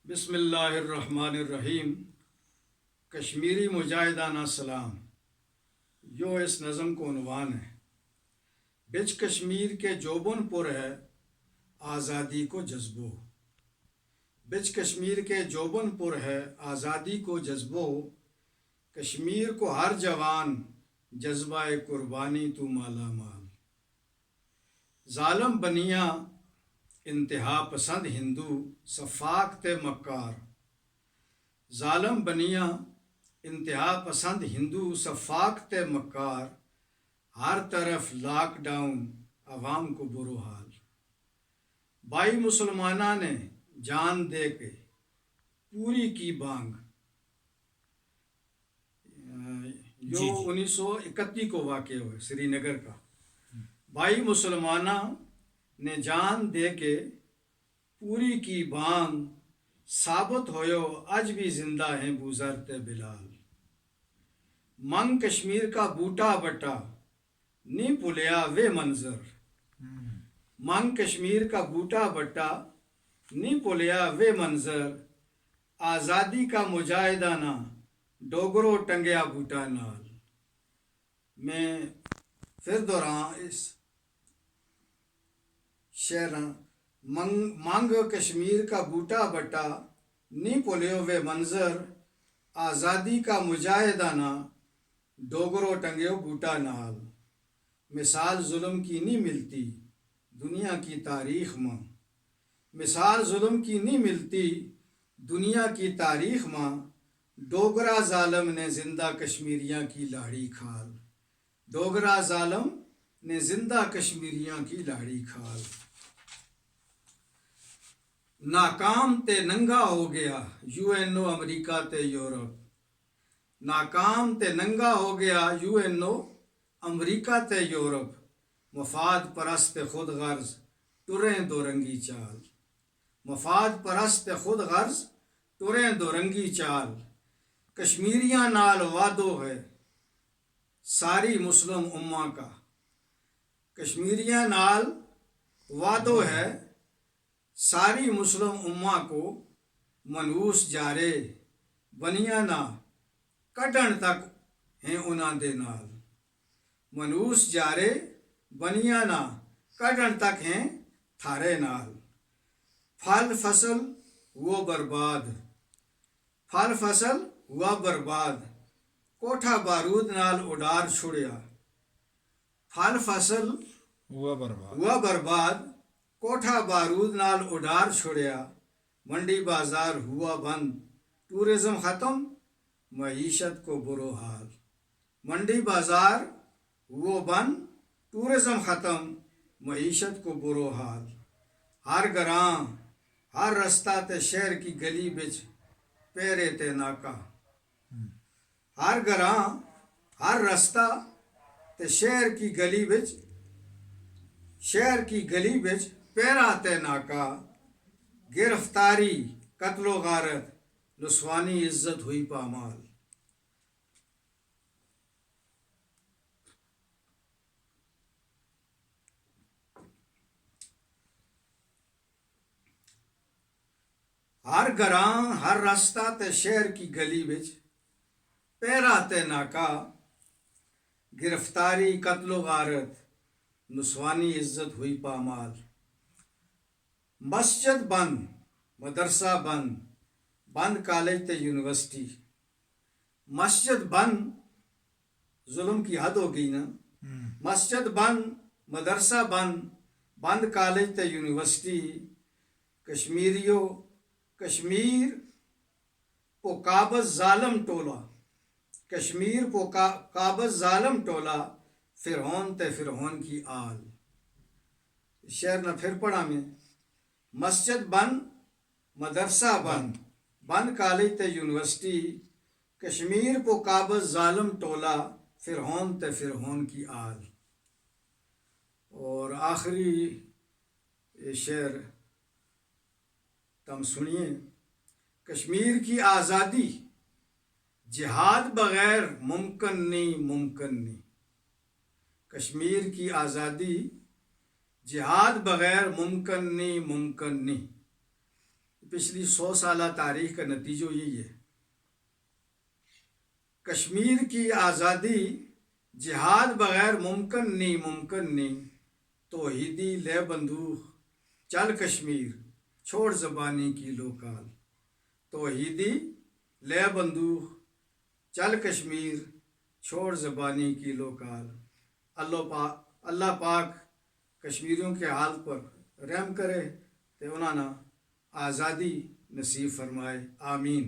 بسم اللہ الرحمن الرحیم۔ کشمیری مجاہدانہ سلام، یو اس نظم کو عنوان ہے۔ بچ کشمیر کے جوبن پر ہے آزادی کو جذبو، بچ کشمیر کے جوبن پر ہے آزادی کو جذبو، کشمیر کو ہر جوان جذبہ قربانی تو مالا مال۔ ظالم بنیا انتہا پسند ہندو صفاق تے مکار، ظالم بنیا انتہا پسند ہندو صفاق تے مکار، ہر طرف لاک ڈاؤن عوام کو برو حال۔ بائی مسلمانہ نے جان دے کے پوری کی بانگ، جو 1931 کو واقع ہوئے سری نگر کا۔ بائی مسلمانہ نے جان دے کے پوری کی بانگ، ثابت ہویو اج بھی زندہ ہیں بوزرتے بلال۔ منگ کشمیر کا بوٹا بٹا نہیں پلیا وے منظر، منگ کشمیر کا بوٹا بٹا نہیں پلیا وے منظر، آزادی کا مجاہدانہ ڈوگرو ٹنگیا بوٹا نال۔ میں پھر دہراں اس شعر، منگ کشمیر کا بوٹا بٹا نہیں پولیو وے منظر، آزادی کا مجاہدانہ ڈوگرو ٹنگیو بوٹا نال۔ مثال ظلم کی نہیں ملتی دنیا کی تاریخ ماں، مثال ظلم کی نہیں ملتی دنیا کی تاریخ ماں، ڈوگرا ظالم نے زندہ کشمیریاں کی لاڑی کھال، ڈوگرا ظالم نے زندہ کشمیریاں کی لاڑی کھال۔ ناکام تے ننگا ہو گیا UN امریکہ تے یورپ، ناکام تے ننگا ہو گیا UN امریکہ تے یورپ، مفاد پرست خود غرض ٹریں دو رنگی چال، مفاد پرست خود غرض ٹریں دو رنگی چال، کشمیریاں نال وعدو ہے ساری مسلم امہ کا، کشمیریاں نال وعدو ہے ساری مسلم امہ کو، منوس جارے بنیا نا کڈن تک ہیں انہاں دے نال، منوس جارے بنیا نا کڈن تک ہیں تھارے نال۔ پھل فصل ہوا برباد، پھل فصل ہوا برباد، کوٹھا بارود نال اڈار چھڑیا، پھل فصل ہوا برباد، کوٹھا بارود نال اڈار چھڑیا، منڈی بازار ہوا بند، ٹورزم ختم معیشت کو برو حال، منڈی بازار ہوا بند، ٹورزم ختم معیشت کو برو حال۔ ہر گراں ہر رستہ تے شہر کی گلی بچ پیرے تے ناکا، ہر گراں ہر رستہ تے شہر کی گلی بچ، شہر کی گلی بچ پیرا تے ناکا، گرفتاری قتل و غارت نسوانی عزت ہوئی پامال۔ ہر گراں ہر رستہ تے شہر کی گلی بچ پیرا تے ناکا، گرفتاری قتل و غارت نسوانی عزت ہوئی پامال۔ مسجد بند مدرسہ بند، بند کالج تے یونیورسٹی، مسجد بند، ظلم کی حد ہو گئی نا، مسجد بند مدرسہ بند، بند کالج تے یونیورسٹی، کشمیریو کشمیر پو قابض ظالم ٹولا، کشمیر پو قابض ظالم ٹولا، فرعون تے فرعون کی آل۔ شعر نہ پھر پڑھا میں، مسجد بند مدرسہ بند، بند کالج تے یونیورسٹی، کشمیر پو قابض ظالم ٹولا، فرعون تے فرعون کی آل۔ اور آخری شعر تم سنیے، کشمیر کی آزادی جہاد بغیر ممکن نہیں، ممکن نہیں، کشمیر کی آزادی جہاد بغیر ممکن نہیں، ممکن نہیں، پچھلی 100 سالہ تاریخ کا نتیجہ یہی ہے۔ کشمیر کی آزادی جہاد بغیر ممکن نہیں، توحیدی لے بندوق چل کشمیر چھوڑ زبانی کی لوکال، توحیدی لے بندوق چل کشمیر چھوڑ زبانی کی لوکال۔ اللہ پاک کشمیریوں کے حال پر رحم کرے تے انہاں نا آزادی نصیب فرمائے، آمین۔